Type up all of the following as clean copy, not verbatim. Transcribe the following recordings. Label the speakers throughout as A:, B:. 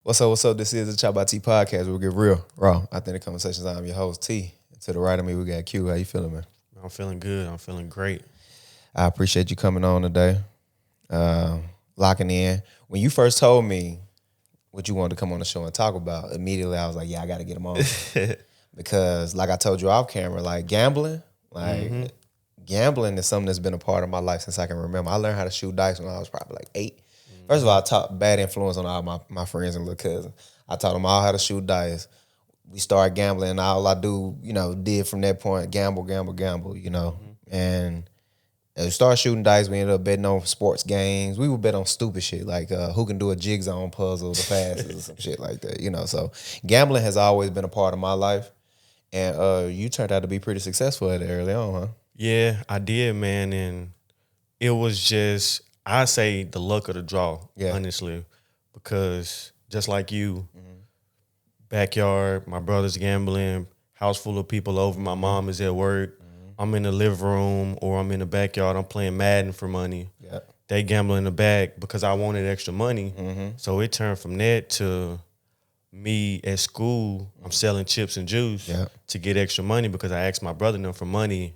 A: What's up? What's up? This is the ChoppedByT podcast. We'll get real, raw, authentic conversations. I'm your host, T. To the right of me, we got Q. How you feeling, man?
B: I'm feeling good. I'm feeling great.
A: I appreciate you coming on today, locking in. When you first told me what you wanted to come on the show and talk about, immediately I was like, yeah, I got to get him on. Because like I told you off camera, like gambling is something that's been a part of my life since I can remember. I learned how to shoot dice when I was probably like 8. First of all, I taught bad influence on all my friends and little cousins. I taught them all how to shoot dice. We started gambling, and all I did from that point, gamble, And as we started shooting dice, we ended up betting on sports games. We would bet on stupid shit, like who can do a jigsaw puzzle the fastest or some shit like that, So gambling has always been a part of my life. And you turned out to be pretty successful at it early on, huh?
B: Yeah, I did, man. And it was just, I say the luck of the draw, honestly, because just like you, backyard, my brother's gambling, house full of people over, my mom is at work, I'm in the living room or I'm in the backyard, I'm playing Madden for money.
A: Yeah.
B: They gamble in the back because I wanted extra money. So it turned from that to me at school, I'm selling chips and juice to get extra money because I asked my brother them for money.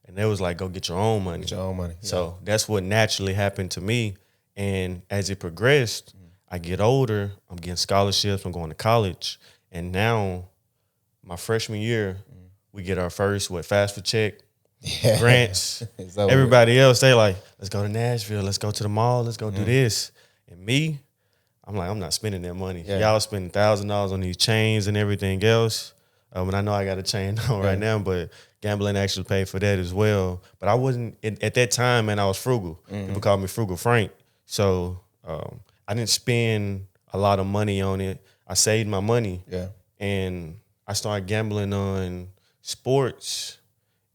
B: And they was like, go get your own money.
A: Get your own money.
B: So that's what naturally happened to me. And as it progressed, I get older, I'm getting scholarships, I'm going to college. And now, my freshman year, we get our first, FAFSA check, grants. Everybody else, they like, let's go to Nashville, let's go to the mall, let's go do this. And me, I'm like, I'm not spending that money. Y'all spending $1,000 on these chains and everything else. And I know I got a chain on right now, but gambling actually paid for that as well. But I wasn't, at that time, man, I was frugal. People called me Frugal Frank. So I didn't spend a lot of money on it. I saved my money. And I started gambling on sports.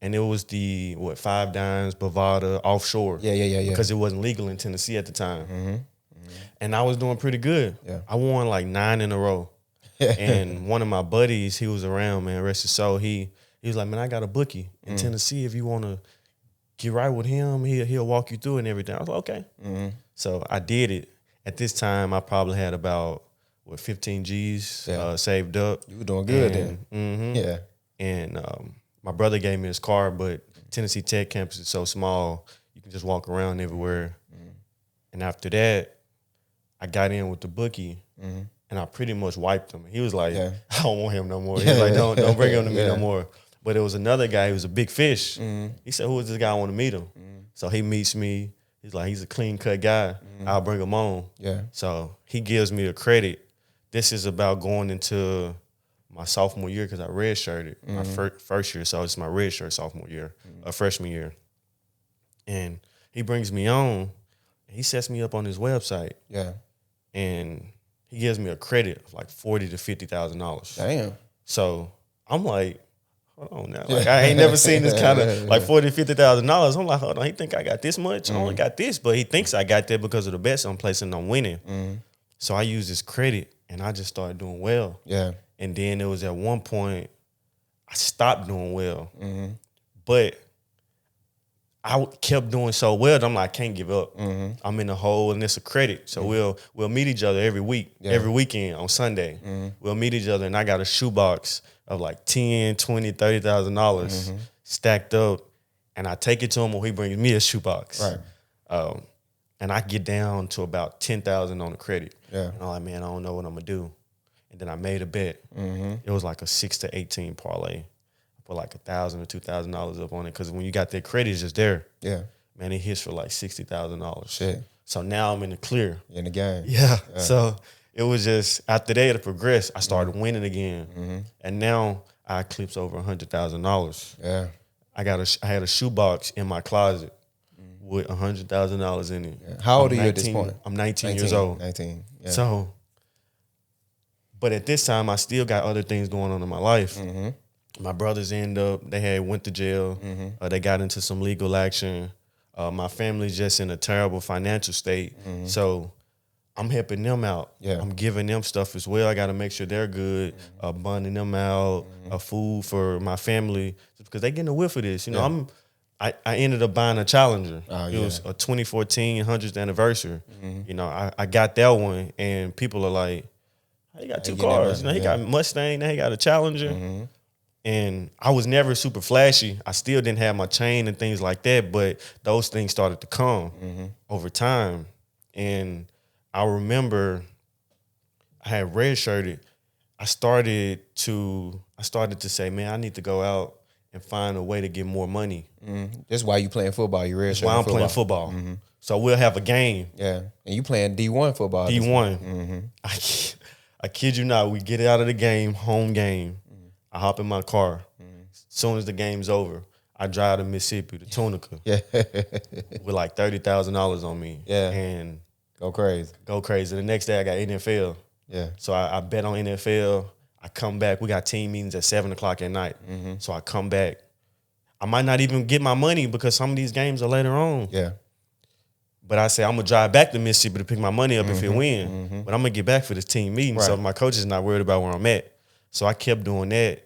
B: And it was the, 5 Dimes, Bovada, offshore. Because it wasn't legal in Tennessee at the time. And I was doing pretty good. I won like 9 in a row. And one of my buddies, he was around, man, rest his soul. He was like, man, I got a bookie in Tennessee. If you want to get right with him, he'll walk you through and everything. I was like, okay. So I did it. At this time, I probably had about, 15 G's saved up.
A: You were doing good then.
B: And my brother gave me his car, but Tennessee Tech campus is so small, you can just walk around everywhere. And after that, I got in with the bookie, and I pretty much wiped him. He was like, I don't want him no more. He was like, don't bring him to me no more. But there was another guy who was a big fish. He said, who is this guy? I want to meet him. So he meets me. He's like, he's a clean-cut guy. I'll bring him on. So he gives me a credit. This is about going into my sophomore year because I redshirted my first year. So it's my redshirt sophomore year, freshman year. And he brings me on. He sets me up on his website. And he gives me a credit of like $40,000 to $50,000.
A: Damn.
B: So I'm like, hold on now. Like I ain't never seen this kind of like $40,000 to $50,000. I'm like, hold on, he think I got this much? I only got this, but he thinks I got that because of the bets I'm placing on winning. So I use this credit and I just started doing well. And then it was at one point I stopped doing well. But I kept doing so well that I'm like, I can't give up. I'm in the hole and it's a credit. So we'll meet each other every week, every weekend on Sunday. We'll meet each other and I got a shoebox of like $10,000, $20,000, $30,000 stacked up. And I take it to him or he brings me a shoebox. And I get down to about $10,000 on the credit. And I'm like, man, I don't know what I'm gonna do. And then I made a bet. It was like a 6 to 18 parlay. Put like $1,000 or $2,000 up on it because when you got that credit, it's just there. Man, it hits for like $60,000.
A: Shit.
B: So now I'm in the clear.
A: In the game.
B: So it was just after that it progressed, I started winning again, and now I eclipse over $100,000. I had a shoebox in my closet with $100,000 in it.
A: How old are you at this point?
B: I'm 19 years old.
A: 19.
B: So, but at this time, I still got other things going on in my life. My brothers went to jail. They got into some legal action. My family's just in a terrible financial state. So I'm helping them out. I'm giving them stuff as well. I got to make sure they're good, bonding them out, food for my family because they getting a whiff of this. I ended up buying a Challenger. It was a 2014 100th anniversary. I got that one, and people are like, He got 2
A: getting that
B: cars.
A: money,
B: He
A: yeah.
B: got a Mustang, now he got a Challenger.
A: Mm-hmm.
B: And I was never super flashy. I still didn't have my chain and things like that, but those things started to come over time. And I remember I had redshirted. I started to say, man, I need to go out and find a way to get more money.
A: That's why you playing football. You redshirt.
B: That's why I'm playing football. So we'll have a game.
A: Yeah, and you playing D1 football.
B: D1. I kid you not. We get out of the game, home game. I hop in my car. As soon as the game's over, I drive to Mississippi to Tunica.
A: Yeah,
B: with like $30,000 on me.
A: Yeah.
B: And
A: go crazy.
B: The next day I got NFL.
A: Yeah,
B: So I bet on NFL. I come back. We got team meetings at 7:00 at night. So I come back. I might not even get my money because some of these games are later on.
A: yeah,
B: But I say I'm gonna drive back to Mississippi to pick my money up if it win. But I'm gonna get back for this team meeting, so
A: Right.
B: my coach is not worried about where I'm at. So I kept doing that,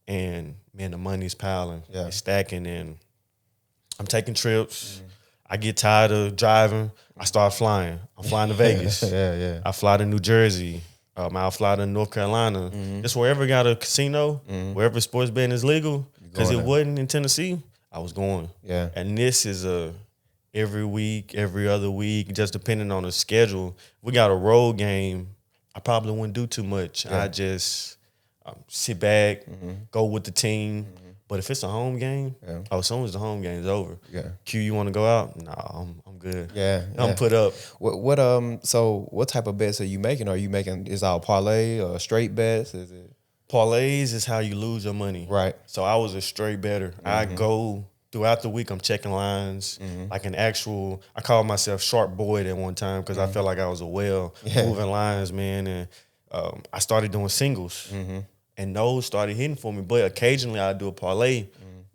B: and man, the money's piling,
A: Yeah.
B: it's stacking, and I'm taking trips. I get tired of driving. I start flying. I'm flying to Vegas.
A: yeah.
B: I fly to New Jersey. I'll fly to North Carolina. Just wherever got a casino, wherever sports betting is legal, because it
A: there.
B: wasn't in Tennessee, I was going.
A: Yeah.
B: And this is every week, every other week, just depending on the schedule. We got a road game. I probably wouldn't do too much.
A: Yeah.
B: I just sit back, go with the team. But if it's a home game,
A: Yeah.
B: as soon as the home game is over,
A: Yeah.
B: Q, you want to go out? Nah, I'm good.
A: Yeah,
B: I'm
A: yeah.
B: put up.
A: So what type of bets are you making? Are you making is all parlay or straight bets? Is it
B: Parlays is how you lose your money.
A: right?
B: So I was a straight better. I go throughout the week, I'm checking lines, like an actual, I called myself Sharp Boyd at one time because I felt like I was a whale moving lines, man. And I started doing singles. And those started hitting for me. But occasionally I do a parlay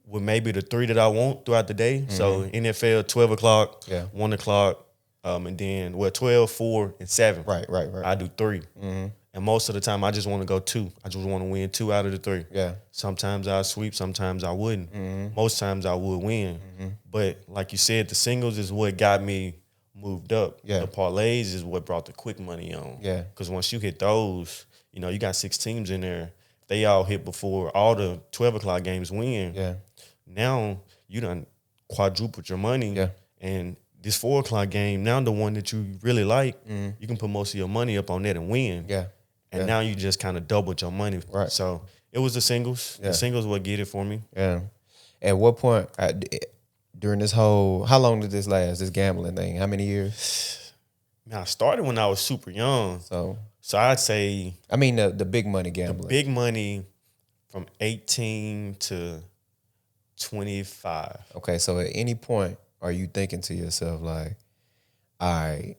B: with maybe the 3 that I want throughout the day. So NFL, 12 o'clock,
A: Yeah.
B: 1 o'clock, and then 12, 4, and 7.
A: Right.
B: I do 3. And most of the time I just want to go 2. I just want to win 2 out of the 3.
A: Yeah.
B: Sometimes I sweep, sometimes I wouldn't. Most times I would win. But like you said, the singles is what got me moved up.
A: Yeah.
B: The parlays is what brought the quick money on.
A: Yeah.
B: Because once you hit those, you got 6 teams in there. They all hit before all the 12 o'clock games win.
A: Yeah.
B: Now you done quadrupled your money.
A: Yeah.
B: And this 4 o'clock game, now the one that you really like, you can put most of your money up on that and win.
A: Yeah.
B: And now you just kind of doubled your money.
A: Right.
B: So it was the singles.
A: Yeah.
B: The singles would get it for me.
A: Yeah. At what point during this whole? How long did this last? This gambling thing? How many years?
B: Man, I started when I was super young. So I'd say
A: I mean the big money gambling.
B: big money from 18 to 25.
A: Okay, so at any point are you thinking to yourself like, all right,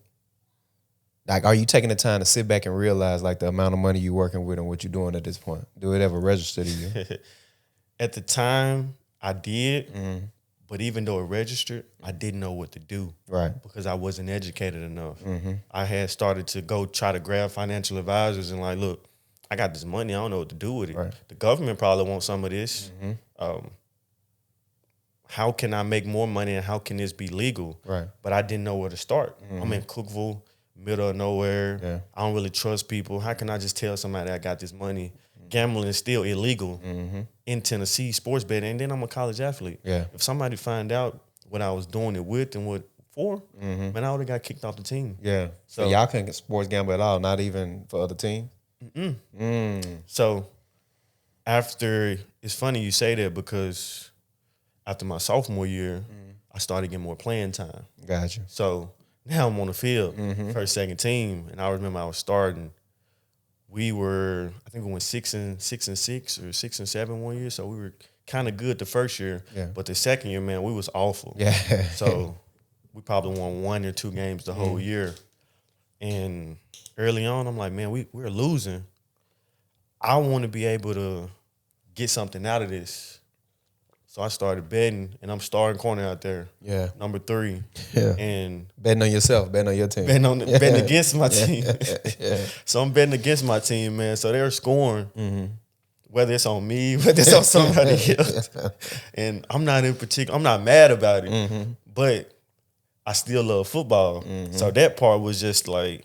A: like are you taking the time to sit back and realize like the amount of money you're working with and what you're doing at this point? Do it ever register to you?
B: At the time, I did. But even though it registered, I didn't know what to do.
A: Right.
B: Because I wasn't educated enough. I had started to go try to grab financial advisors and like, look, I got this money. I don't know what to do with it.
A: Right.
B: The government probably wants some of this. How can I make more money and how can this be legal?
A: Right.
B: But I didn't know where to start. I'm in Cookville, middle of nowhere.
A: Yeah.
B: I don't really trust people. How can I just tell somebody I got this money? Gambling is still illegal in Tennessee, sports betting, and then I'm a college athlete.
A: Yeah.
B: If somebody find out what I was doing it with and what for, man, I would have got kicked off the team.
A: Yeah. So
B: So-
A: y'all couldn't sports gamble at all, not even for other teams?
B: So after, it's funny you say that because after my sophomore year, I started getting more playing time.
A: Gotcha.
B: So now I'm on the field, first, second team, and I remember I was starting. We were, I think we went 6-6 or 6-7 one year, so we were kind of good the first year.
A: Yeah.
B: But the second year, man, we was awful.
A: Yeah.
B: So we probably won 1 or 2 games the whole year. And early on, I'm like, man, we're losing. I want to be able to get something out of this. So I started betting, and I'm starting corner out there,
A: Yeah.
B: number 3.
A: Yeah.
B: And
A: Betting on yourself, betting on your team.
B: betting against my team.
A: Yeah.
B: So I'm betting against my team, man. So they're scoring, whether it's on me, whether it's on somebody else. And I'm not mad about it, but I still love football. So that part was just like,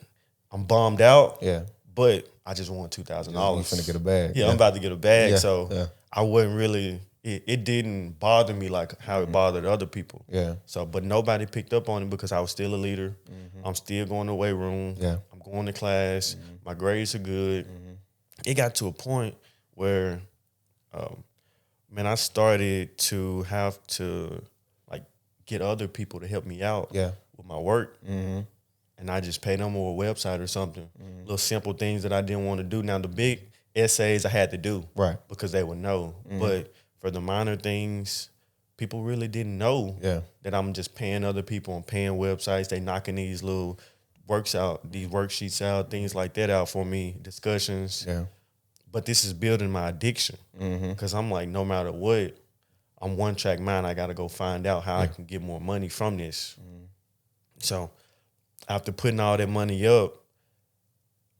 B: I'm bummed out,
A: Yeah.
B: but I just won $2,000.
A: You finna get a bag.
B: Yeah, I'm about to get a bag.
A: Yeah,
B: So
A: yeah.
B: I wasn't really. It didn't bother me like how it bothered other people.
A: Yeah.
B: So, but nobody picked up on it because I was still a leader. I'm still going to the weight room.
A: Yeah.
B: I'm going to class. My grades are good. It got to a point where, man, I started to have to like get other people to help me out with my work. And I just paid them on a website or something. Little simple things that I didn't want to do. Now, the big essays I had to do.
A: Right.
B: Because they would know. But for the minor things, people really didn't know that I'm just paying other people and paying websites. They knocking these little these worksheets out, things like that out for me, discussions.
A: Yeah.
B: But this is building my addiction. Because I'm like, no matter what, I'm one track mind. I got to go find out how I can get more money from this. So after putting all that money up,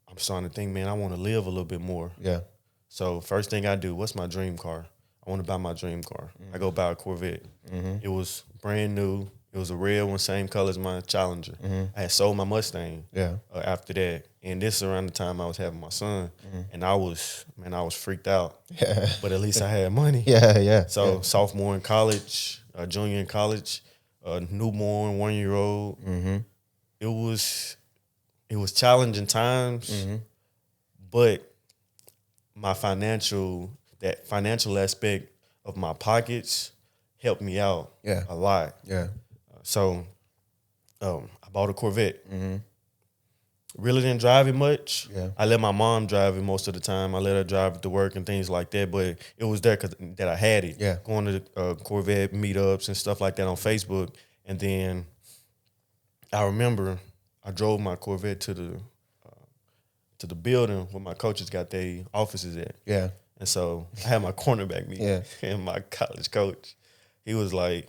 B: I'm starting to think, man, I want to live a little bit more.
A: Yeah.
B: So first thing I do, what's my dream car? I want to buy my dream car. I go buy a Corvette. It was brand new. It was a red one, same color as my Challenger. I had sold my Mustang after that. And this is around the time I was having my son. And I was freaked out. But at least I had money. So sophomore in college, junior in college, newborn, 1-year-old. It was challenging times, but my financial aspect of my pockets helped me out a lot. So I bought a Corvette. Really didn't drive it much. I let my mom drive it most of the time. I let her drive it to work and things like that, but it was there that I had it. Going to Corvette meetups and stuff like that on Facebook. And then I remember I drove my Corvette to the building where my coaches got their offices at. And so I had my cornerback meeting. And my college coach, he was like,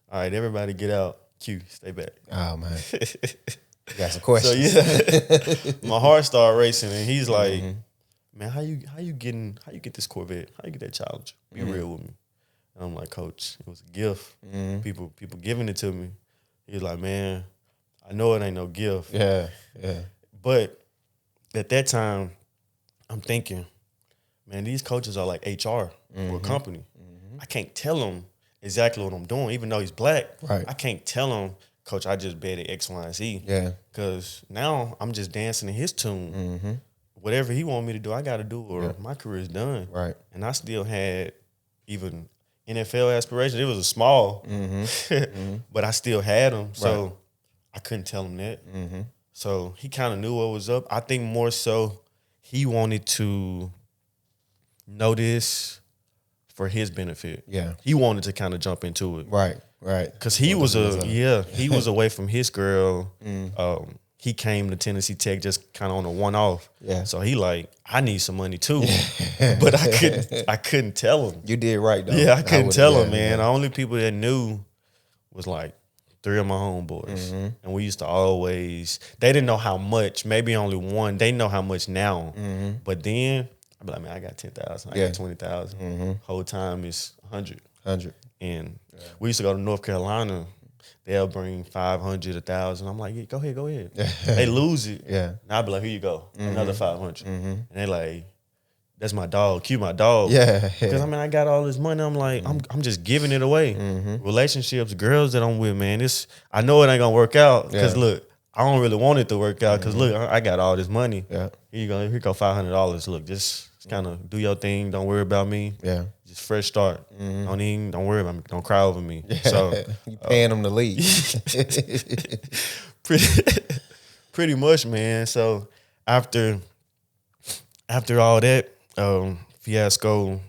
B: all right, everybody get out. Q, stay back.
A: Oh, man. You got some questions.
B: So, my heart started racing, and he's like, man, how you get this Corvette? How you get that Challenger? Be real with me. And I'm like, Coach, it was a gift. People giving it to me. He was like, man, I know it ain't no gift. But at that time, I'm thinking, man, these coaches are like HR for a company. I can't tell him exactly what I'm doing, even though he's black. I can't tell him, Coach, I just betted X, Y, and Z. Because now I'm just dancing in his tune. Whatever he want me to do, I got to do, or my career is done. And I still had even NFL aspirations. It was a small, but I still had them. So I couldn't tell him that. So he kind of knew what was up. I think more so he wanted to know this for his benefit. He wanted to kind of jump into it. Because he was he was away from his girl. He came to Tennessee Tech just kind of on a one-off. So he like, I need some money too. But I couldn't tell him.
A: You did right, though.
B: I couldn't tell him, man. The only people that knew was like 3 of my homeboys. And we used to always, they didn't know how much, maybe only one. They know how much now. But then, I'd be like, man, I got 10,000. I got 20,000. Whole time is 100. And we used to go to North Carolina. They'll bring 500, 1,000. I'm like, yeah, go ahead. They lose it. And I'd be like, here you go, another 500. And they like, that's my dog. Cue my dog. Because I mean, I got all this money. I'm like, I'm just giving it away. Relationships, girls that I'm with, man. I know it ain't gonna work out. Because look, I don't really want it to work out. Because look, I got all this money. Here you go. Here go $500. Look, just kind of do your thing. Don't worry about me. Just fresh start. Don't worry about me. Don't cry over me. So
A: you paying them to leave.
B: pretty much, man. So after all that fiasco,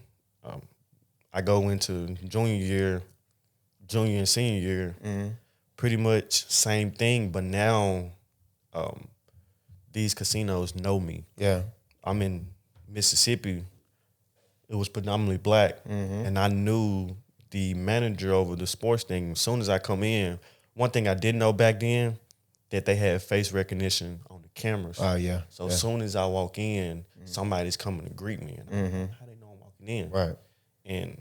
B: I go into junior and senior year. Pretty much same thing, but now these casinos know me. I'm in Mississippi. It was predominantly black, and I knew the manager over the sports thing. As soon as I come in, one thing I didn't know back then, that they had face recognition on the cameras. So as soon as I walk in, somebody's coming to greet me. And I'm like, how they know I'm walking in? And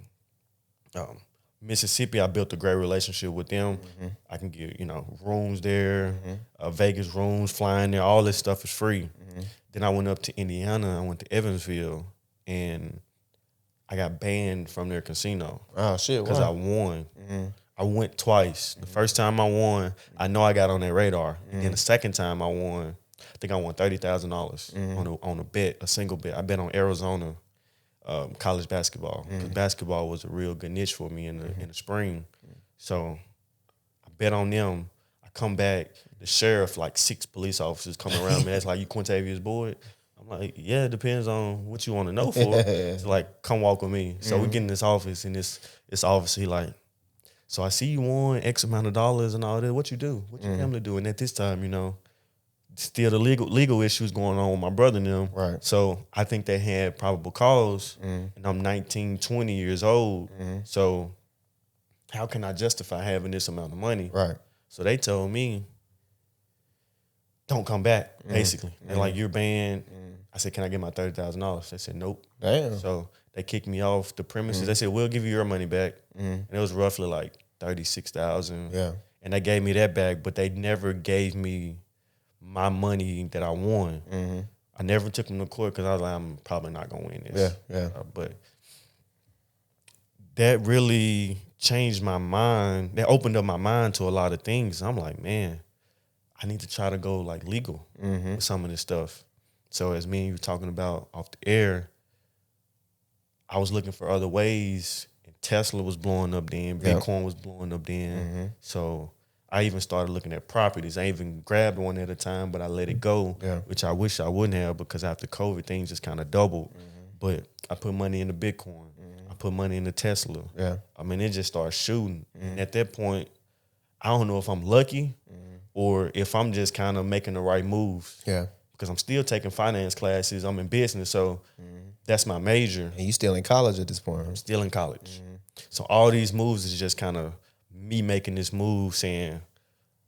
B: Mississippi, I built a great relationship with them. I can get, rooms there, Vegas rooms, flying there, all this stuff is free. Then I went up to Indiana, I went to Evansville, and I got banned from their casino.
A: Oh, shit.
B: Because I won. I went twice. The first time I won, I know I got on their radar. And then the second time I won, I think I won $30,000 on a bet, a single bet. I bet on Arizona college basketball. Because basketball was a real good niche for me in the spring. So I bet on them. I come back, the sheriff, like 6 police officers come around me. That's like, you Quintavious Boyd? I'm like, yeah, it depends on what you want to know for. It's like, come walk with me. So we get in this office, and this office, he like, so I see you won X amount of dollars and all that. What you do? What your family do? And at this time, still the legal issues going on with my brother and them.
A: Right.
B: So I think they had probable cause, and I'm 19, 20 years old. So how can I justify having this amount of money?
A: Right.
B: So they told me, don't come back, basically. They're like, you're banned. I said, can I get my $30,000? They said, nope.
A: Damn.
B: So they kicked me off the premises. They said, we'll give you your money back. And it was roughly like $36,000.
A: Yeah.
B: And they gave me that back, but they never gave me my money that I won. I never took them to court because I was like, I'm probably not going to win this.
A: Yeah.
B: But that really changed my mind. That opened up my mind to a lot of things. I'm like, man, I need to try to go like legal with some of this stuff. So as me and you were talking about off the air, I was looking for other ways. And Tesla was blowing up then. Bitcoin was blowing up then. So I even started looking at properties. I even grabbed one at a time, but I let it go, which I wish I wouldn't have, because after COVID, things just kind of doubled. But I put money into Bitcoin. I put money into Tesla.
A: Yeah.
B: I mean, it just started shooting. And at that point, I don't know if I'm lucky or if I'm just kind of making the right moves.
A: Yeah.
B: Because I'm still taking finance classes. I'm in business, so that's my major.
A: And you still in college at this point?
B: I'm still in college. So all these moves is just kind of me making this move, saying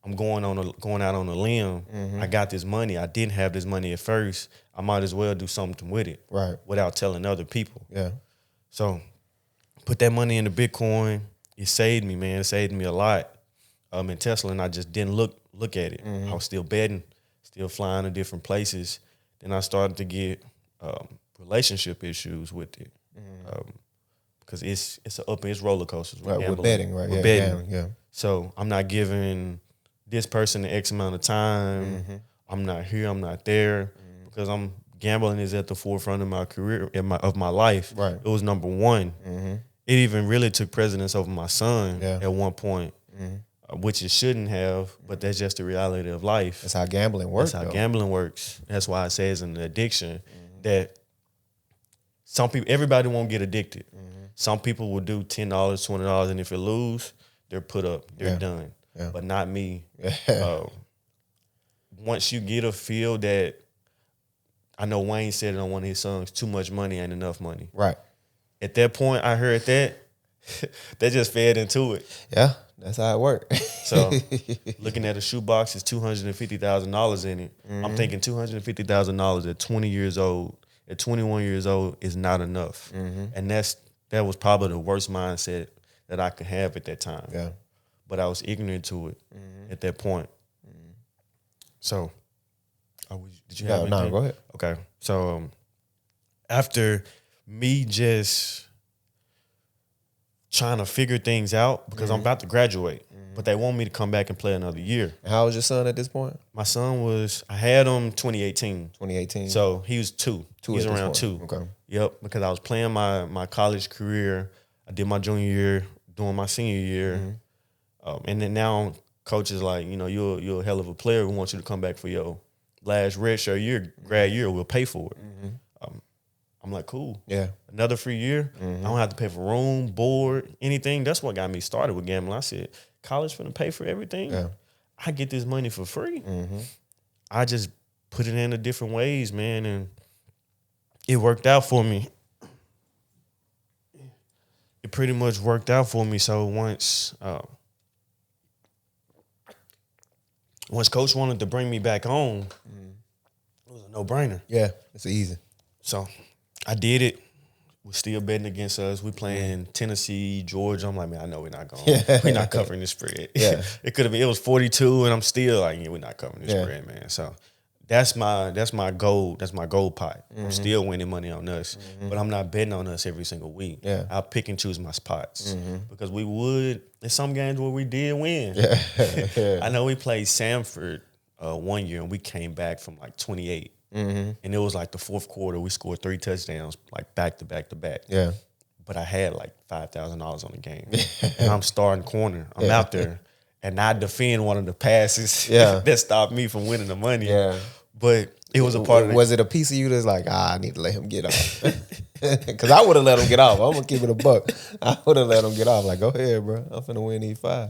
B: I'm going out on a limb. I got this money. I didn't have this money at first. I might as well do something with it,
A: Right.
B: without telling other people.
A: Yeah.
B: So put that money into Bitcoin. It saved me, man. It saved me a lot. In Tesla, and I just didn't look at it. I was still betting, still flying to different places. Then I started to get relationship issues with it, because it's roller coasters.
A: Right, with betting, right?
B: With
A: Yeah,
B: betting.
A: yeah.
B: So I'm not giving this person the X amount of time. I'm not here. I'm not there, because gambling is at the forefront of my career, of my life.
A: Right.
B: It was number one. It even really took precedence over my son at one point. Which it shouldn't have, but that's just the reality of life.
A: That's how gambling works.
B: That's how gambling works. That's why I say it's an addiction that some people, everybody won't get addicted. Some people will do $10, $20, and if it lose, they're put up, they're done.
A: Yeah.
B: But not me. Once you get a feel that, I know Wayne said it on one of his songs, too much money ain't enough money.
A: Right.
B: At that point, I heard that, they just fed into it.
A: Yeah, that's how it works.
B: So looking at a shoebox is $250,000 in it. I'm thinking $250,000 at 20 years old, at 21 years old is not enough. And that was probably the worst mindset that I could have at that time.
A: Yeah.
B: But I was ignorant to it at that point. So, did you have anything?
A: No, go ahead.
B: Okay. So after me just trying to figure things out, because I'm about to graduate, but they want me to come back and play another year.
A: And how old was your son at this point?
B: My son I had him 2018.
A: 2018.
B: So he was two. He was around 2.
A: Okay.
B: Yep, because I was playing my college career. I did my junior year, doing my senior year. And then now coach is like, you're a hell of a player. We want you to come back for your last redshirt year, grad year. We'll pay for it. I'm like, cool.
A: Yeah.
B: Another free year. I don't have to pay for room, board, anything. That's what got me started with gambling. I said, college finna pay for everything.
A: Yeah.
B: I get this money for free. I just put it into different ways, man, and it worked out for me. It pretty much worked out for me. So once coach wanted to bring me back home, it was a no-brainer.
A: Yeah, it's easy.
B: So I did it. was still betting against us. We playing Tennessee, Georgia. I'm like, man, I know we're not going.
A: Yeah.
B: We're not covering this spread.
A: Yeah.
B: It could have been. It was 42, and I'm still like, yeah, we're not covering this
A: Yeah.
B: spread, man. So that's my goal. That's my goal pot. I'm still winning money on us, but I'm not betting on us every single week.
A: Yeah.
B: I'll pick and choose my spots because we would in some games where we did win.
A: Yeah.
B: I know we played Samford 1 year and we came back from like 28. And it was like the fourth quarter. We scored 3 touchdowns, like back to back to back.
A: Yeah.
B: But I had like $5,000 on the game, and I'm starting corner. I'm out there, and I defend one of the passes that stopped me from winning the money.
A: Yeah.
B: But it was a part of it.
A: Was it a piece of you that's like, I need to let him get off? Because I would have let him get off. I'm going to keep it a buck. I would have let him get off. Like, go ahead, bro. I'm finna win these 5.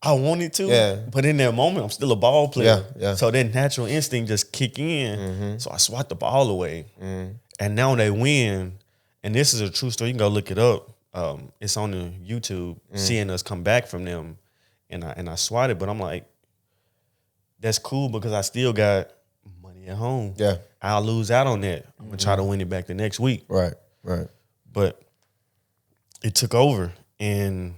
B: I wanted to, but in that moment, I'm still a ball player.
A: Yeah.
B: So that natural instinct just kick in. So I swat the ball away. And now they win. And this is a true story. You can go look it up. It's on the YouTube, seeing us come back from them. And I swatted, but I'm like, that's cool because I still got money at home.
A: Yeah.
B: I'll lose out on that. I'm going to try to win it back the next week.
A: Right.
B: But it took over. And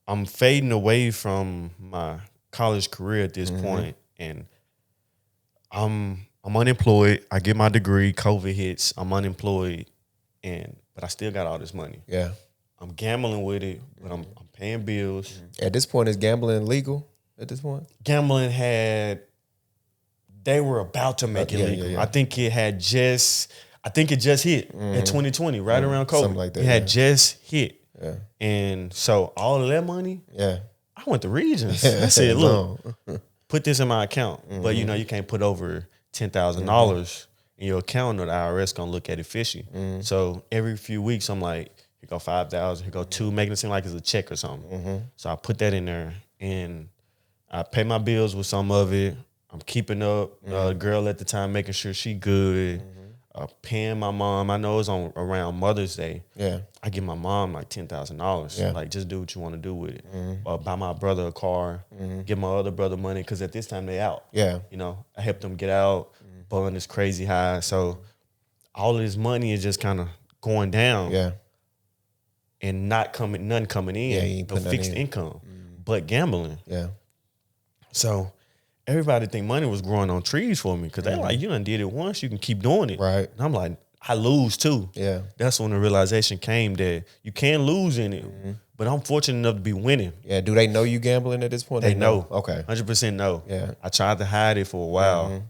B: I'm fading away from my college career at this point, and I'm unemployed. I get my degree. COVID hits. I'm unemployed, but I still got all this money.
A: Yeah.
B: I'm gambling with it, but I'm paying bills.
A: At this point, is gambling legal? At this point,
B: Gambling they were about to make it legal.
A: Yeah.
B: I think it just hit at 2020, right around COVID.
A: Something like that.
B: It had just hit.
A: Yeah.
B: And so all of that money,
A: Yeah.
B: I went to Regions. I said, look, put this in my account. But you can't put over $10,000 in your account or the IRS gonna look at it fishy. So every few weeks I'm like, here go 5,000, here go 2, making it seem like it's a check or something. So I put that in there and I pay my bills with some of it. I'm keeping up. Girl at the time, making sure she good. Paying my mom. I know it's around Mother's Day.
A: Yeah.
B: I give my mom like $10,000.
A: Yeah.
B: Like, just do what you want to do with it. Buy my brother a car. Give my other brother money because at this time they out.
A: Yeah.
B: I helped them get out. Bun is crazy high. So all of this money is just kind of going down.
A: Yeah.
B: And none coming in.
A: Yeah, you ain't
B: no
A: putting
B: fixed
A: nothing in.
B: income. But gambling.
A: Yeah.
B: So everybody think money was growing on trees for me because they like, you done did it once, you can keep doing it.
A: Right.
B: And I'm like, I lose too.
A: Yeah.
B: That's when the realization came that you can lose in it, but I'm fortunate enough to be winning.
A: Yeah. Do they know you gambling at this point?
B: They know.
A: Okay.
B: 100% know.
A: Yeah.
B: I tried to hide it for a while,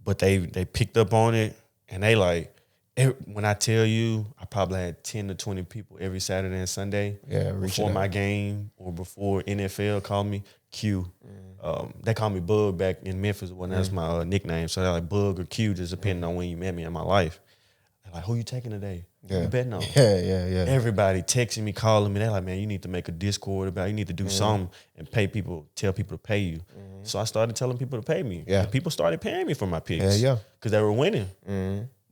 B: but they picked up on it, and they like, when I tell you, I probably had 10 to 20 people every Saturday and Sunday before my game or before NFL called me Q. They call me Bug back in Memphis when that's my nickname. So they're like Bug or Q, just depending on when you met me in my life. They're like, who you taking today? Who you betting on?
A: Yeah.
B: Everybody texting me, calling me. They're like, man, you need to make a Discord about it. You need to do something and tell people to pay you. So I started telling people to pay me.
A: Yeah.
B: And people started paying me for my picks.
A: Yeah.
B: Because they were winning.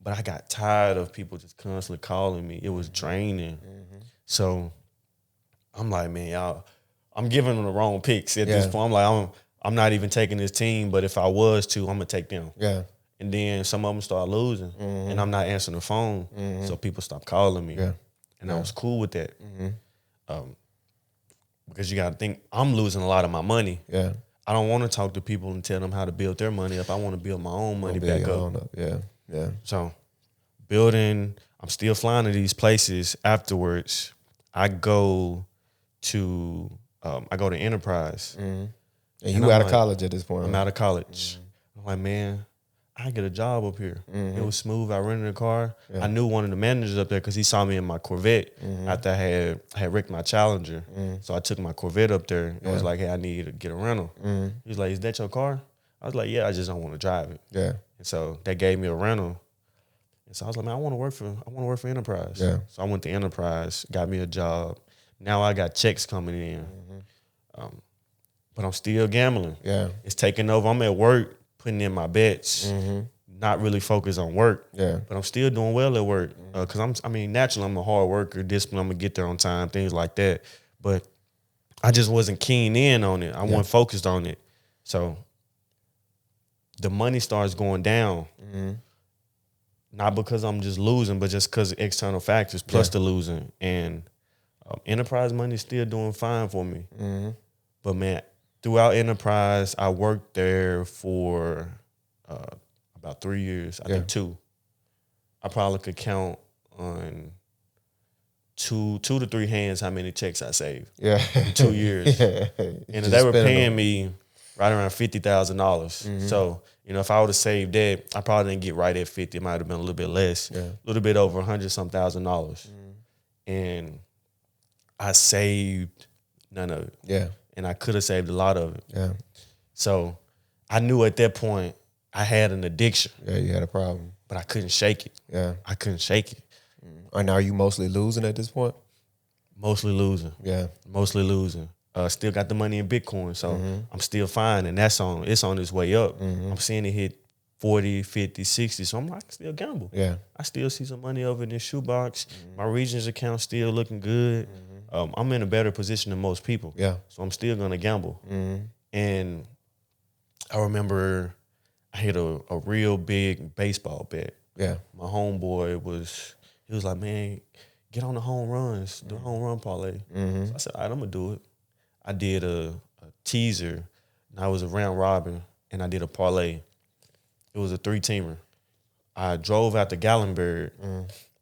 B: But I got tired of people just constantly calling me. It was draining. So I'm like, man, y'all, I'm giving them the wrong picks at this point. I'm like, I'm not even taking this team, but if I was to, I'm going to take them.
A: Yeah.
B: And then some of them start losing, and I'm not answering the phone, so people stop calling me.
A: Yeah.
B: And I was cool with that. Because you got to think, I'm losing a lot of my money.
A: Yeah.
B: I don't want to talk to people and tell them how to build their money up. I want to build my own money back up.
A: Yeah.
B: So building, I'm still flying to these places afterwards. I go to Enterprise.
A: And you out of college at this point?
B: I'm out of college. I'm like, man, I get a job up here. It was smooth. I rented a car. I knew one of the managers up there because he saw me in my Corvette after I had wrecked my Challenger. So I took my Corvette up there and was like, hey, I need to get a rental. He was like, is that your car? I was like, yeah, I just don't want to drive it.
A: Yeah.
B: And so they gave me a rental. And so I was like, man, I want to work for Enterprise.
A: Yeah.
B: So I went to Enterprise, got me a job. Now I got checks coming in. But I'm still gambling.
A: Yeah.
B: It's taking over. I'm at work, putting in my bets, not really focused on work.
A: Yeah.
B: But I'm still doing well at work. Because naturally, I'm a hard worker, disciplined, I'm going to get there on time, things like that. But I just wasn't keen in on it. I wasn't focused on it. So the money starts going down. not because I'm just losing, but just because external factors plus the losing. And enterprise money is still doing fine for me. Mm-hmm. But man, throughout enterprise, I worked there for about 3 years. I think 2. I probably could count on two to 3 hands how many checks I saved.
A: Yeah.
B: In 2 years. And they were paying me right around $50,000. So, if I would have saved that, I probably didn't get right at 50. It might have been a little bit less, a little bit over $100,000. And I saved none of it. Yeah. And I could have saved a lot of it. Yeah. So I knew at that point I had an addiction.
A: Yeah, you had a problem.
B: But I couldn't shake it. Yeah. I couldn't shake it.
A: And are you mostly losing at this point?
B: Mostly losing. Yeah. Mostly losing. Still got the money in Bitcoin, so I'm still fine. And it's on its way up. I'm seeing it hit 40, 50, 60. So I'm like, I can still gamble. Yeah. I still see some money over in this shoebox. My Regions account still looking good. I'm in a better position than most people. Yeah. So I'm still gonna gamble. And I remember I hit a real big baseball bet. Yeah. My homeboy was like, man, get on the home runs, do a home run parlay. So I said, all right, I'm gonna do it. I did a teaser, and I was a round robin, and I did a parlay. It was a 3-teamer. I drove out to Gallenberg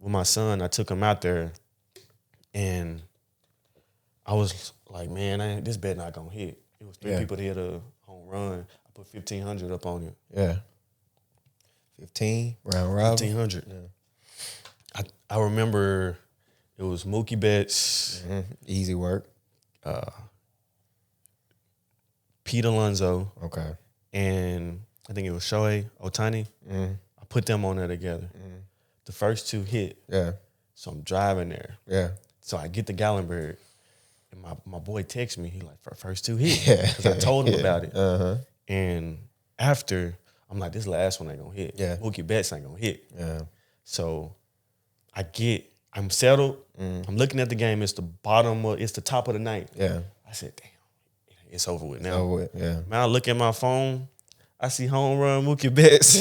B: with my son. I took him out there, and I was like, man, this bet not gonna hit. It was 3 people that hit a home run. I put 1,500 up on it. Yeah.
A: 15 round robin.
B: 1,500. Yeah. I remember it was Mookie Betts.
A: Easy work.
B: Pete Alonso.
A: Okay.
B: And I think it was Shohei Ohtani. I put them on there together. The first 2 hit. Yeah. So I'm driving there. Yeah. So I get to Gallenberg, and my boy texts me. He like, first 2 hit. Because I told him about it. And after, I'm like, this last one ain't gonna hit. Yeah. Mookie Betts ain't gonna hit. Yeah. So I'm settled. I'm looking at the game. It's the top of the ninth. Yeah. I said, damn, it's over with now. It's over with, yeah. Man, I look at my phone. I see home run Mookie Betts.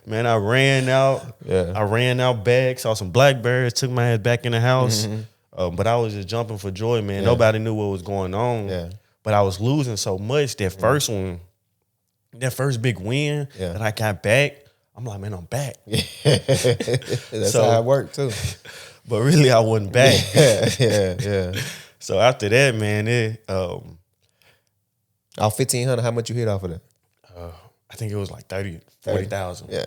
B: Man, I ran out. Yeah. I ran out back, saw some blackberries, took my ass back in the house. But I was just jumping for joy, man. Yeah. Nobody knew what was going on. Yeah. But I was losing so much. That first one, that first big win that I got back, I'm like, man, I'm back.
A: That's how it worked too.
B: But really, I wasn't back.
A: Yeah.
B: So after that, man,
A: off 1,500, how much you hit off of that?
B: I think it was like 40,000.
A: Yeah.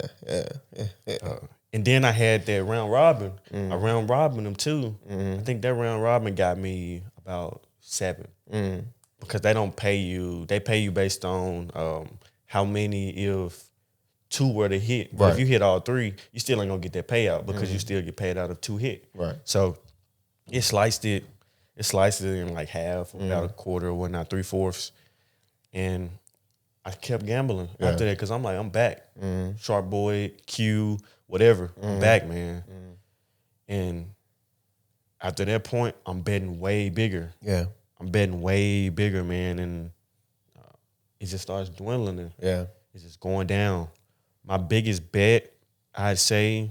B: And then I had that round robin. I round robin them too. I think that round robin got me about 7. Because they don't pay you. They pay you based on how many if 2 were to hit. But if you hit all 3, you still ain't gonna get that payout because you still get paid out of 2 hit. Right. So it sliced it in like half, about a quarter or whatnot, 3/4. And I kept gambling after that because I'm like, I'm back. Sharp Boy, Q, whatever. I'm back, man. And after that point, I'm betting way bigger. Yeah. I'm betting way bigger, man. And it just starts dwindling. Yeah. It's just going down. My biggest bet, I'd say,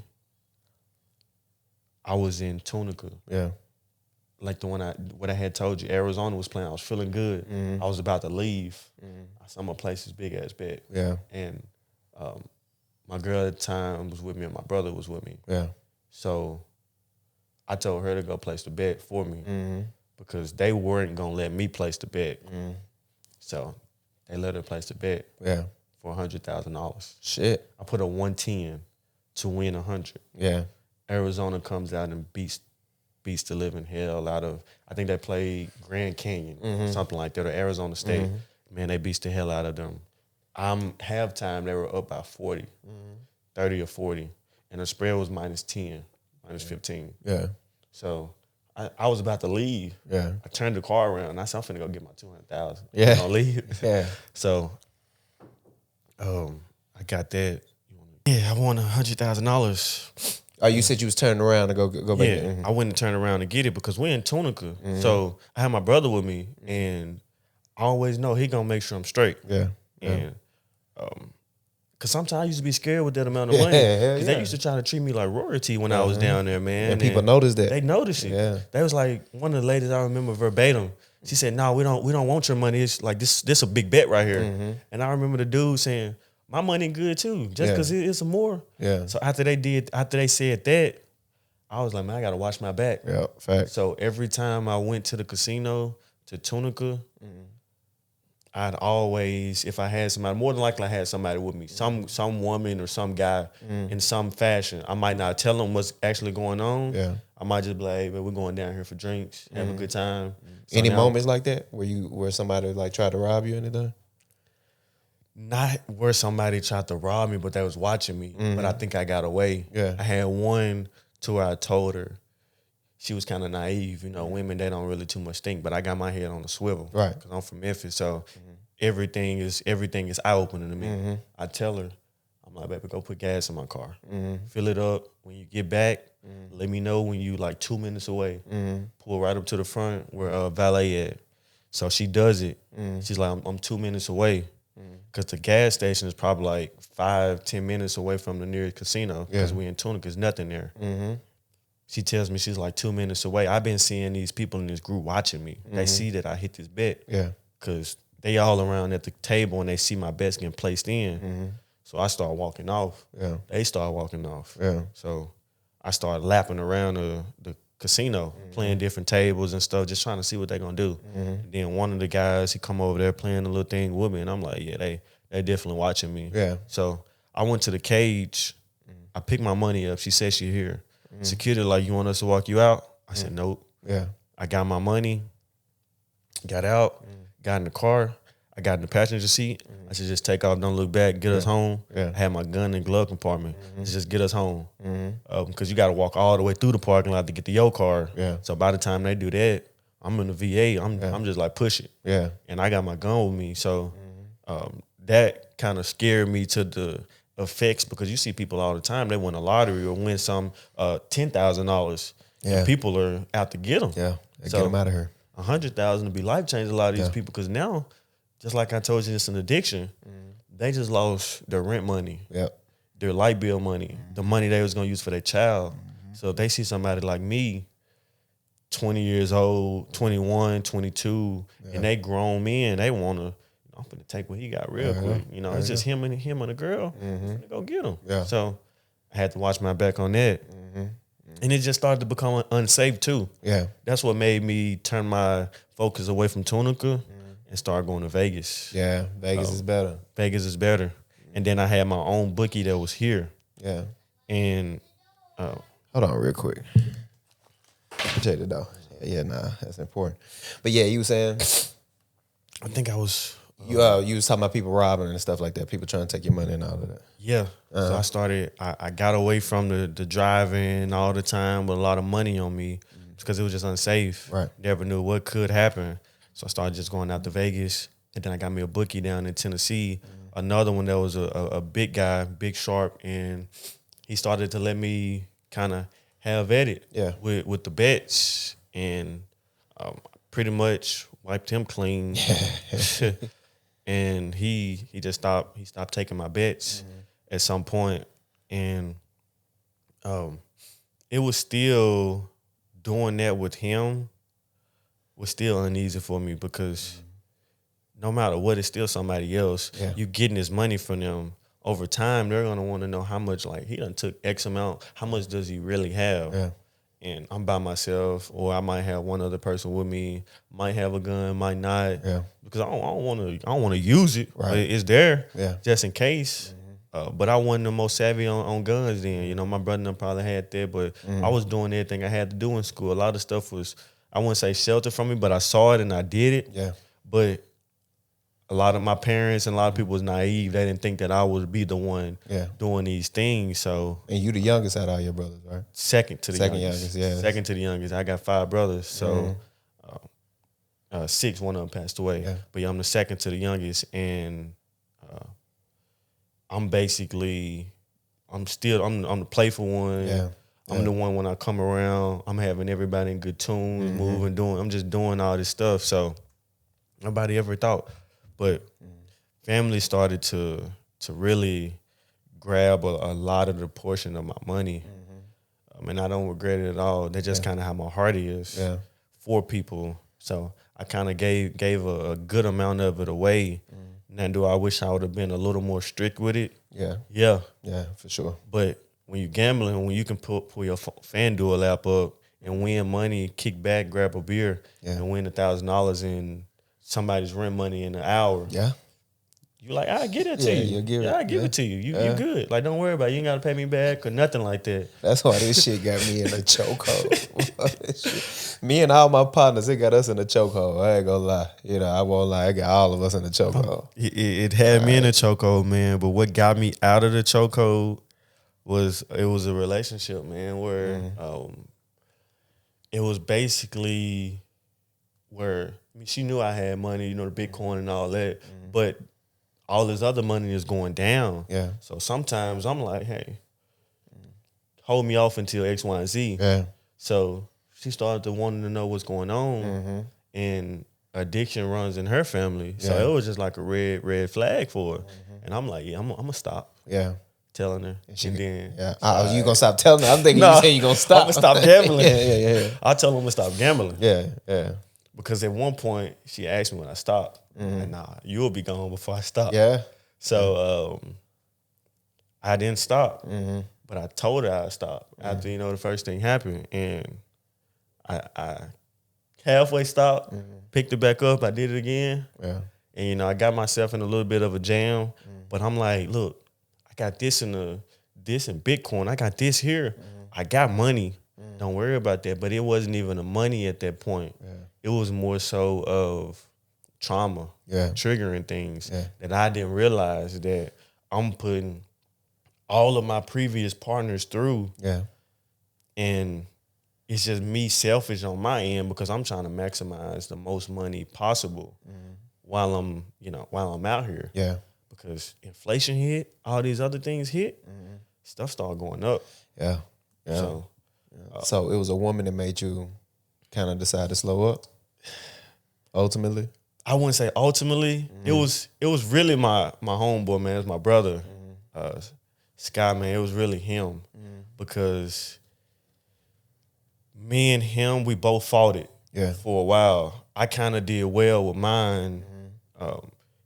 B: I was in Tunica. Yeah. Like the one what I had told you, Arizona was playing. I was feeling good. I was about to leave. I saw my place this big ass bet. Yeah. And my girl at the time was with me and my brother was with me. Yeah. So I told her to go place the bet for me because they weren't gonna let me place the bet. So they let her place the bet. Yeah. For $100,000. Shit. I put a 110 to win 100. Yeah. Arizona comes out and beats the living hell out of, I think they played Grand Canyon, something like that, or Arizona State. Man, they beats the hell out of them. Halftime, they were up by 40, 30 or 40, and the spread was -10, -15. Yeah. So I was about to leave. Yeah. I turned the car around, and I said, I'm finna go get my 200,000. Yeah. I'm gonna leave. Yeah. So I got that. Yeah, I won $100,000.
A: Oh, you said you was turning around to go back.
B: Yeah, I went and turned around to get it because we're in Tunica. So I had my brother with me, and I always know he gonna make sure I'm straight. Yeah. And because Cause sometimes I used to be scared with that amount of money. Cause they used to try to treat me like royalty when I was down there, man.
A: And people noticed that.
B: They noticed it.
A: Yeah.
B: They was like, one of the ladies I remember verbatim. She said, "No, we don't want your money. It's like this a big bet right here." And I remember the dude saying, "My money good too, just because it's more."
A: Yeah.
B: So after they said that, I was like, man, I gotta watch my back.
A: Yeah, fact.
B: So every time I went to the casino to Tunica, I'd always, if I had somebody, more than likely I had somebody with me, some woman or some guy in some fashion. I might not tell them what's actually going on.
A: Yeah.
B: I might just be like, hey, man, we're going down here for drinks, have a good time. So
A: Any
B: now,
A: moments like that where somebody like tried to rob you or anything?
B: not where somebody tried to rob me, but they was watching me. But I think I got away.
A: Yeah.
B: I had one to where I told her, she was kind of naive. You know, women, they don't really too much think, but I got my head on the swivel.
A: Right.
B: Because I'm from Memphis, so everything is eye-opening to me. I tell her, I'm like, baby, go put gas in my car. Fill it up. When you get back, let me know when you like 2 minutes away. Pull right up to the front where valet at. So she does it. She's like, I'm 2 minutes away. Because the gas station is probably like 5-10 minutes away from the nearest casino because we in Tunica, there's nothing there. She tells me she's like 2 minutes away. I've been seeing these people in this group watching me. They see that I hit this bet.
A: Yeah.
B: Because they all around at the table and they see my bets getting placed in. So I start walking off.
A: Yeah.
B: They start walking off.
A: Yeah.
B: So I started lapping around the casino, playing different tables and stuff, just trying to see what they're going to do. And then one of the guys, he come over there playing a little thing with me, and I'm like, yeah, they definitely watching me.
A: Yeah.
B: So I went to the cage. I picked my money up. She said she here. Security like, you want us to walk you out? I said, nope.
A: Yeah.
B: I got my money, got out, got in the car. I got in the passenger seat. I said, just take off, don't look back, get us home.
A: Yeah.
B: I had my gun in the glove compartment. Just get us home. Because you got to walk all the way through the parking lot to get to your car.
A: Yeah.
B: So by the time they do that, I'm in the VA. I'm just like, push it.
A: Yeah.
B: And I got my gun with me. So that kind of scared me to the effects, because you see people all the time, they win a lottery or win some $10,000.
A: Yeah.
B: And people are out to get them.
A: Yeah. Get
B: So,
A: them out of here.
B: 100,000 to be life changing a lot of these people, because now, just like I told you, it's an addiction. They just lost their rent money,
A: Yep.
B: their light bill money, the money they was gonna use for their child. So if they see somebody like me, 20 years old, 21, 22, and they grown men, they wanna, I'm gonna take what he got real quick. You know, it's just him and a girl. I'm gonna go get him.
A: Yeah.
B: So I had to watch my back on that. And it just started to become unsafe too.
A: Yeah.
B: That's what made me turn my focus away from Tunica and start going to Vegas.
A: Yeah. Vegas is better.
B: Vegas is better. And then I had my own bookie that was here.
A: Yeah.
B: And
A: Hold on real quick. Check it though. Yeah, nah, that's important. But yeah, you were saying
B: I think I was...
A: you was talking about people robbing and stuff like that, people trying to take your money and all of that.
B: Yeah. So I got away from the driving all the time with a lot of money on me because it was just unsafe.
A: Right.
B: Never knew what could happen. So I started just going out to Vegas. And then I got me a bookie down in Tennessee. Another one that was a big guy, big sharp. And he started to let me kind of have at it with the bets. And pretty much wiped him clean. And he just stopped. He stopped taking my bets at some point, and it was still doing that with him was still uneasy for me, because no matter what, it's still somebody else.
A: Yeah.
B: You getting this money from them. Over time, they're gonna want to know how much. Like, he done took X amount. How much does he really have?
A: Yeah.
B: And I'm by myself, or I might have one other person with me. Might have a gun, might not.
A: Yeah.
B: Because I don't want to use it.
A: Right.
B: It's there,
A: Yeah.
B: just in case. But I wasn't the most savvy on guns then. You know, my brother and them probably had that, but I was doing everything I had to do in school. A lot of stuff was, I wouldn't say sheltered from me, but I saw it and I did it.
A: Yeah.
B: But a lot of my parents and a lot of people was naive. They didn't think that I would be the one doing these things. So,
A: And you the youngest out of all your brothers, right?
B: second to the
A: Second
B: youngest.
A: youngest, yeah.
B: Second to the youngest. I got 5 brothers. So 6, one of them passed away.
A: Yeah.
B: But yeah, I'm the second to the youngest. And I'm basically, I'm the playful one.
A: Yeah.
B: I'm the one, when I come around, I'm having everybody in good tunes, moving, I'm just doing all this stuff. So nobody ever thought. But family started to really grab a lot of the portion of my money. And I don't regret it at all. That's just kind of how my heart is for people. So I kind of gave a good amount of it away. Now, do I wish I would have been a little more strict with it?
A: Yeah.
B: Yeah.
A: Yeah, for sure.
B: But when you're gambling, when you can pull your FanDuel app up and win money, kick back, grab a beer, and win $1,000 in somebody's rent money in an hour.
A: Yeah.
B: You like, I give it to you. I give it to you. You good. Like, don't worry about it. You ain't got to pay me back or nothing like that.
A: That's why this shit got me in a chokehold. Me and all my partners, it got us in a chokehold. I ain't gonna lie. You know, I won't lie. It got all of us in a chokehold.
B: It had me in a chokehold, man. But what got me out of the chokehold was a relationship, man, where it was basically where she knew I had money, you know, the Bitcoin and all that, but all this other money is going down.
A: Yeah.
B: So sometimes I'm like, hey, hold me off until X, Y, and Z.
A: Yeah.
B: So she started to wanting to know what's going on, and addiction runs in her family. So it was just like a red flag for her. And I'm like, yeah, I'm gonna stop.
A: Yeah.
B: Telling her, and then
A: you gonna stop telling her? I'm thinking you say you gonna stop.
B: I'm gonna stop gambling.
A: yeah.
B: I tell her I'm gonna stop gambling.
A: Yeah.
B: Because at one point she asked me when I stopped, and nah, you'll be gone before I stop.
A: Yeah.
B: So I didn't stop, but I told her I stopped after the first thing happened, and I halfway stopped, picked it back up. I did it again, and I got myself in a little bit of a jam. But I'm like, look, I got this in Bitcoin. I got this here. I got money. Don't worry about that. But it wasn't even the money at that point. It was more so of trauma, triggering things that I didn't realize that I'm putting all of my previous partners through. Yeah. And it's just me selfish on my end because I'm trying to maximize the most money possible while I'm out here. Yeah. Because inflation hit, all these other things hit, stuff started going up. Yeah.
A: So it was a woman that made you kind of decide to slow up. Ultimately,
B: I wouldn't say ultimately. It was really my homeboy, man. It was my brother, Sky, man. It was really him because me and him, we both fought it for a while. I kind of did well with mine.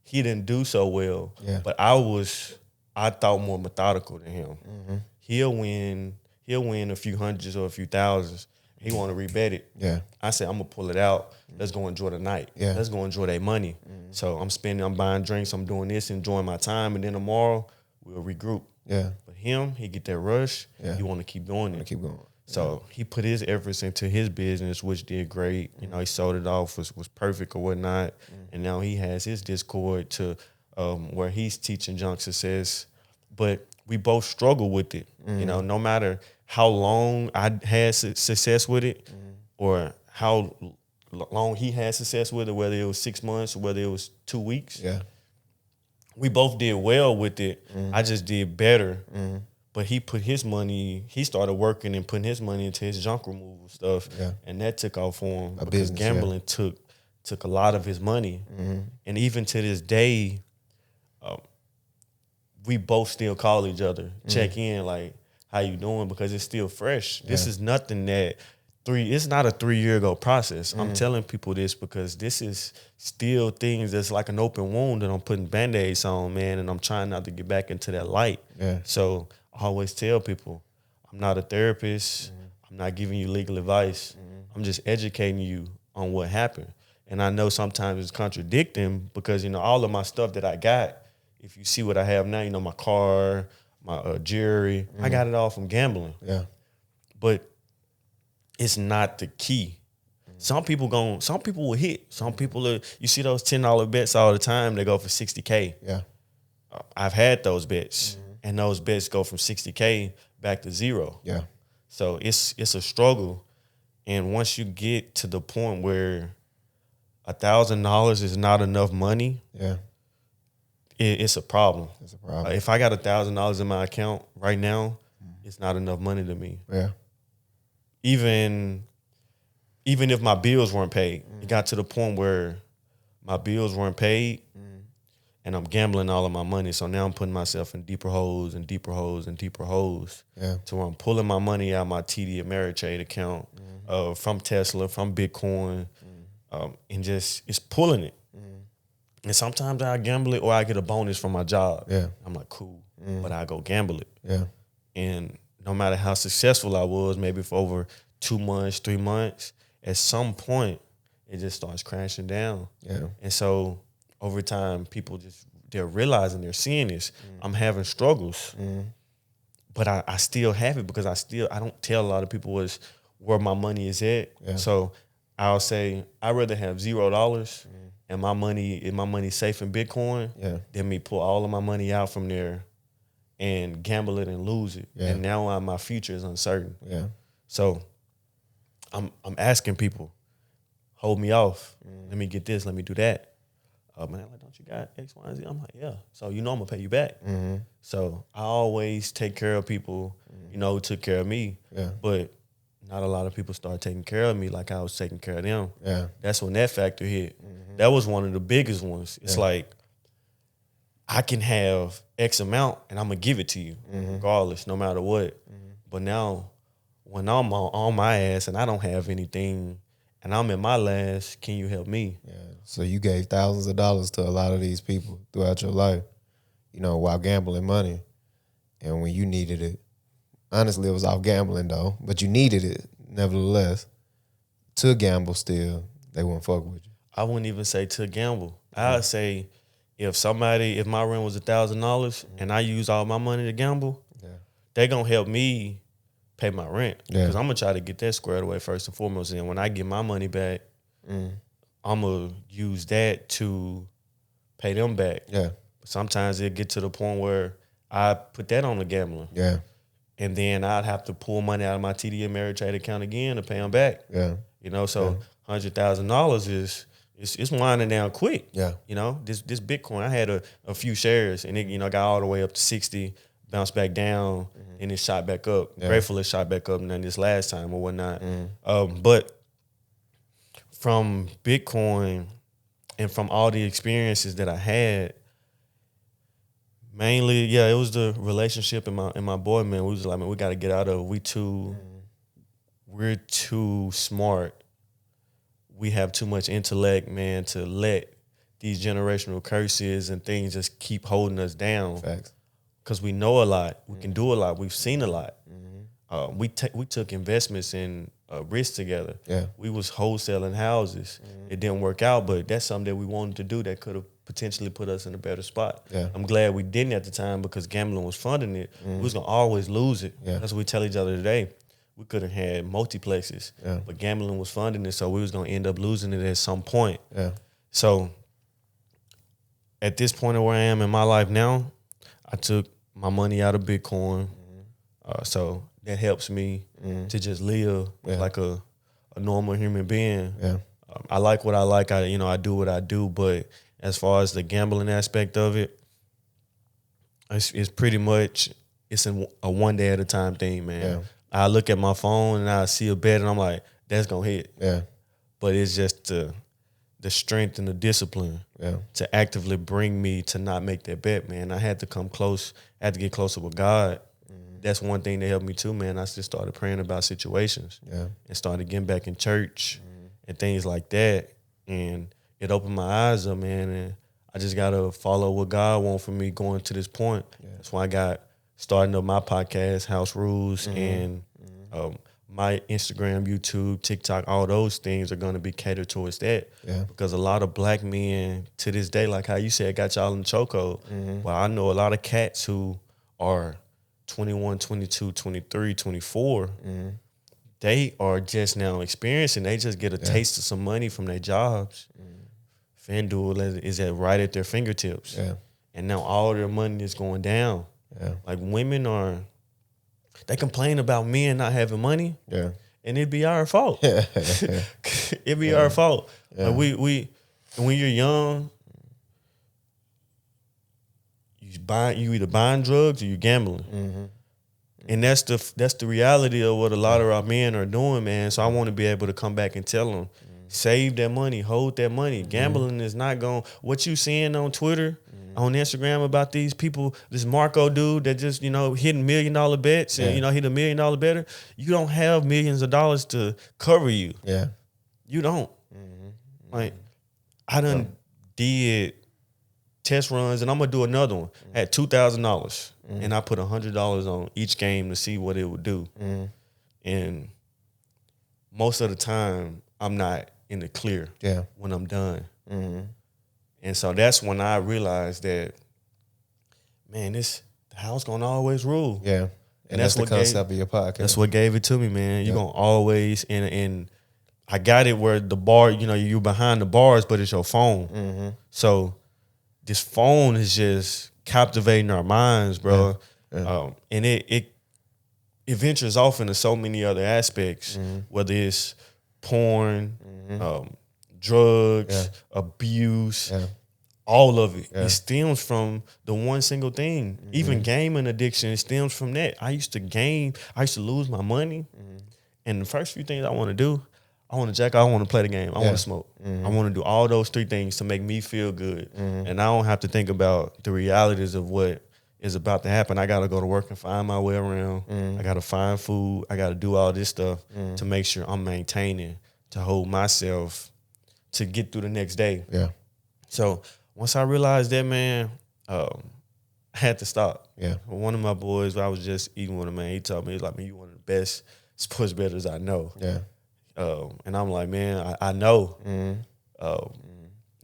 B: He didn't do so well, but I thought more methodical than him. He'll win a few hundreds or a few thousands. He want to rebet it. Yeah. I said, I'm going to pull it out. Let's go enjoy the night. Yeah. Let's go enjoy that money. So I'm buying drinks, I'm doing this, enjoying my time, and then tomorrow we'll regroup. Yeah. But him, he get that rush. Yeah. He want to keep doing it.
A: Keep going.
B: So he put his efforts into his business, which did great. He sold it off, was perfect or whatnot. And now he has his Discord to where he's teaching junk success. But we both struggle with it. No matter how long I had success with it or how long he had success with it, whether it was 6 months or whether it was 2 weeks. Yeah. We both did well with it. I just did better. But he started working and putting his money into his junk removal stuff. Yeah. And that took off for him because gambling took a lot of his money. And even to this day, we both still call each other, check in, like, how you doing? Because it's still fresh. This is nothing it's not a 3 year ago process. I'm telling people this because this is still things that's like an open wound that I'm putting Band-Aids on, man, and I'm trying not to get back into that light. Yeah. So I always tell people, I'm not a therapist. I'm not giving you legal advice. I'm just educating you on what happened. And I know sometimes it's contradicting because, all of my stuff that I got, if you see what I have now, my car, my jewelry, I got it all from gambling. Yeah. But it's not the key. Some people will hit. Some people you see those $10 bets all the time, they go for $60K. Yeah. I've had those bets. And those bets go from $60K back to zero. Yeah. So it's a struggle. And once you get to the point where $1,000 is not enough money, it's a problem. It's a problem. If I got $1,000 in my account right now, it's not enough money to me. Yeah. Even if my bills weren't paid, it got to the point where my bills weren't paid, and I'm gambling all of my money. So now I'm putting myself in deeper holes and deeper holes and deeper holes.
A: Yeah.
B: To where I'm pulling my money out of my TD Ameritrade account, from Tesla, from Bitcoin, and just it's pulling it. And sometimes I gamble it or I get a bonus from my job.
A: Yeah.
B: I'm like, cool, but I go gamble it.
A: Yeah.
B: And no matter how successful I was, maybe for over 2 months, 3 months, at some point, it just starts crashing down.
A: Yeah.
B: And so over time, people they're realizing, they're seeing this. I'm having struggles, but I still have it because I don't tell a lot of people where my money is at.
A: Yeah.
B: So I'll say I'd rather have $0 and my money safe in Bitcoin than me pull all of my money out from there and gamble it and lose it.
A: Yeah.
B: And now my future is uncertain.
A: Yeah.
B: So I'm asking people, hold me off. Let me get this. Let me do that. Man, like, don't you got X, Y, and Z? I'm like, yeah. So you know I'm gonna pay you back. So I always take care of people, who took care of me.
A: Yeah.
B: But not a lot of people start taking care of me like I was taking care of them.
A: Yeah.
B: That's when that factor hit. That was one of the biggest ones. It's like, I can have X amount and I'm gonna give it to you regardless, no matter what. But now when I'm on my ass and I don't have anything and I'm in my last, can you help me?
A: Yeah. So you gave thousands of dollars to a lot of these people throughout your life, while gambling money. And when you needed it, honestly, it was off gambling though, but you needed it nevertheless to gamble still, they wouldn't fuck with you.
B: I wouldn't even say to gamble. I'd say if my rent was $1,000 and I use all my money to gamble, they gonna help me pay my rent. Because I'm gonna try to get that squared away first and foremost. And when I get my money back, I'm gonna use that to pay them back.
A: Yeah.
B: Sometimes it get to the point where I put that on the gambling.
A: Yeah.
B: And then I'd have to pull money out of my TD Ameritrade account again to pay them back.
A: Yeah.
B: So $100,000 is it's winding down quick.
A: Yeah.
B: This Bitcoin, I had a few shares and it, got all the way up to 60, bounced back down, and it shot back up.
A: Yeah.
B: Grateful it shot back up than this last time or whatnot. But from Bitcoin and from all the experiences that I had, mainly, it was the relationship and my boy, man. We was like, man, we got to get out of it. We're too smart. We have too much intellect, man, to let these generational curses and things just keep holding us down.
A: Facts.
B: Because we know a lot. We can do a lot. We've seen a lot. We took investments in risks together.
A: Yeah.
B: We was wholesaling houses. It didn't work out, but that's something that we wanted to do that could have potentially put us in a better spot.
A: Yeah.
B: I'm glad we didn't at the time because gambling was funding it. We was going to always lose it.
A: Yeah.
B: That's what we tell each other today. We could have had multiplexes, but gambling was funding it, so we was going to end up losing it at some point.
A: Yeah.
B: So at this point of where I am in my life now, I took my money out of Bitcoin. So that helps me to just live like a normal human being.
A: Yeah.
B: I like what I like. I do what I do. But as far as the gambling aspect of it, it's pretty much a one day at a time thing, man.
A: Yeah.
B: I look at my phone and I see a bet and I'm like, that's gonna hit.
A: Yeah.
B: But it's just the strength and the discipline to actively bring me to not make that bet, man. I had to come close. I had to get closer with God. That's one thing that helped me too, man. I just started praying about situations and started getting back in church and things like that. And it opened my eyes up, man. And I just got to follow what God wants from me going to this point. Yeah. That's why I got starting up my podcast, House Rules, and my Instagram, YouTube, TikTok, all those things are going to be catered towards that. Yeah. Because a lot of black men to this day, like how you said, got y'all in the chokehold. Well, I know a lot of cats who are 21, 22, 23, 24. They are just now experiencing. They just get a taste of some money from their jobs. FanDuel is right at their fingertips. Yeah. And now all their money is going down. Yeah. Like women they complain about men not having money. Yeah. And it'd be our fault. It'd be our fault. Yeah. Like we when you're young, you either buying drugs or you gambling. And that's the reality of what a lot of our men are doing, man. So I want to be able to come back and tell them, Save that money, hold that money. Gambling is not going. What you seeing on Twitter, on Instagram about these people, this Marco dude that just hitting $1 million bets and hit $1 million better. You don't have millions of dollars to cover you.
A: Yeah,
B: you don't. Like I done did test runs, and I'm gonna do another one at $2,000, and I put $100 on each game to see what it would do. And most of the time, I'm not in the clear when I'm done. And so that's when I realized that, man, the house gonna always rule.
A: Yeah. And that's the concept of your podcast.
B: That's what gave it to me, man. You're gonna always and I got it where the bar, you're behind the bars, but it's your phone. So this phone is just captivating our minds, bro. And it ventures off into so many other aspects, whether it's porn, drugs, abuse, all of it. It stems from the one single thing. Even gaming addiction, it stems from that. I used to lose my money. And the first few things I want to do, I want to jack out, I want to play the game, I want to smoke. I want to do all those 3 things to make me feel good. And I don't have to think about the realities of what is about to happen. I got to go to work and find my way around. I got to find food. I got to do all this stuff to make sure I'm maintaining, to hold myself, to get through the next day.
A: Yeah.
B: So once I realized that, man, I had to stop.
A: Yeah.
B: One of my boys, I was just eating with him, man, he told me, he's like, man, you one of the best sports bettors I know.
A: Yeah.
B: And I'm like, man, I know.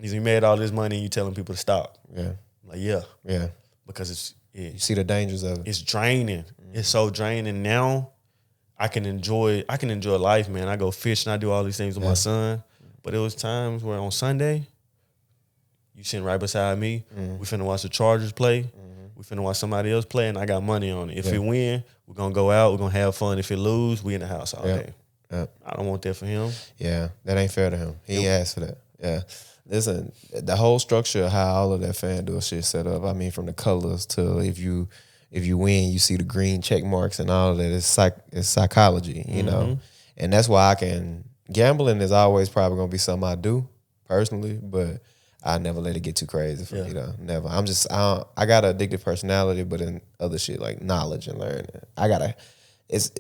B: He made all this money and you telling people to stop.
A: Yeah.
B: I'm like, yeah.
A: Yeah.
B: Because
A: you see the dangers of it.
B: It's draining. It's so draining. Now I can enjoy life, man. I go fishing, I do all these things with my son. But it was times where on Sunday, you sitting right beside me. We finna watch the Chargers play. We finna watch somebody else play, and I got money on it. If it win, we're gonna go out, we're gonna have fun. If it lose, we in the house all day. I don't want that for him.
A: Yeah, that ain't fair to him. He ain't asked for that. Yeah. Listen, the whole structure of how all of that FanDuel shit set up, I mean, from the colors to if you win, you see the green check marks and all of that. It's psychology, you know? And that's why gambling is always probably going to be something I do personally, but I never let it get too crazy for me, though. Never. I got an addictive personality, but in other shit like knowledge and learning,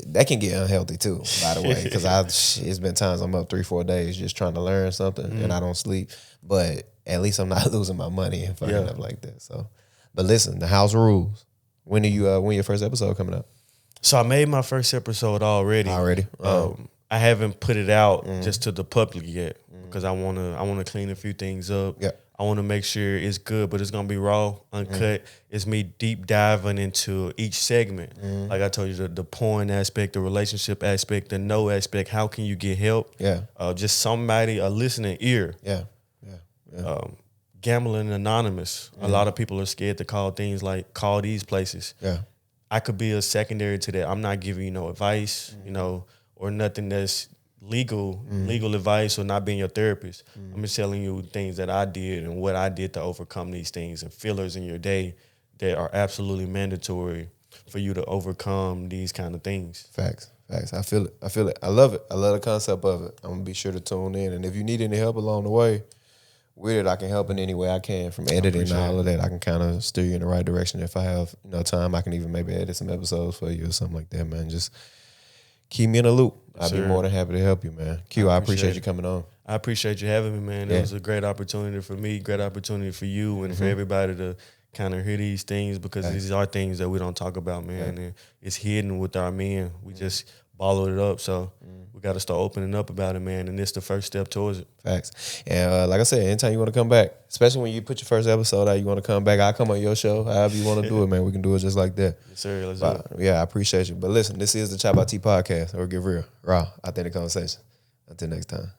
A: that can get unhealthy too, by the way, because it's been times I'm up 3-4 days just trying to learn something and I don't sleep, but at least I'm not losing my money and fucking up like that. So, but listen, the house rules. When your first episode coming up?
B: So I made my first episode already. I haven't put it out just to the public yet because I wanna clean a few things up. Yeah. I want to make sure it's good, but it's going to be raw, uncut. It's me deep diving into each segment. Like I told you, the porn aspect, the relationship aspect, the no aspect. How can you get help? Yeah. Just somebody, a listening ear. Yeah. Gambling Anonymous. A lot of people are scared to call these places. Yeah. I could be a secondary to that. I'm not giving you no advice, or nothing that's legal advice or not being your therapist. I'm just telling you things that I did and what I did to overcome these things and fillers in your day that are absolutely mandatory for you to overcome these kind of things.
A: Facts. I feel it. I love it. I love the concept of it. I'm going to be sure to tune in. And if you need any help along the way with it, I can help in any way I can, from editing and all of that. I can kind of steer you in the right direction. If I have time, I can even maybe edit some episodes for you or something like that, man. Just keep me in the loop. I'd be more than happy to help you, man. Q, I appreciate you coming on.
B: I appreciate you having me, man. It was a great opportunity for me, great opportunity for you, and for everybody to kind of hear these things, because these are things that we don't talk about, man. And it's hidden with our men. We just bottled it up. So we got to start opening up about it, man. And it's the first step towards it.
A: Facts. And like I said, anytime you want to come back, especially when you put your first episode out, you want to come back, I'll come on your show. However you want to do it, man. We can do it just like that.
B: Yes, sir. Let's do it.
A: Yeah, I appreciate you. But listen, this is the ChoppedByT podcast, or Get Real, Raw, Authentic Conversation. Until next time.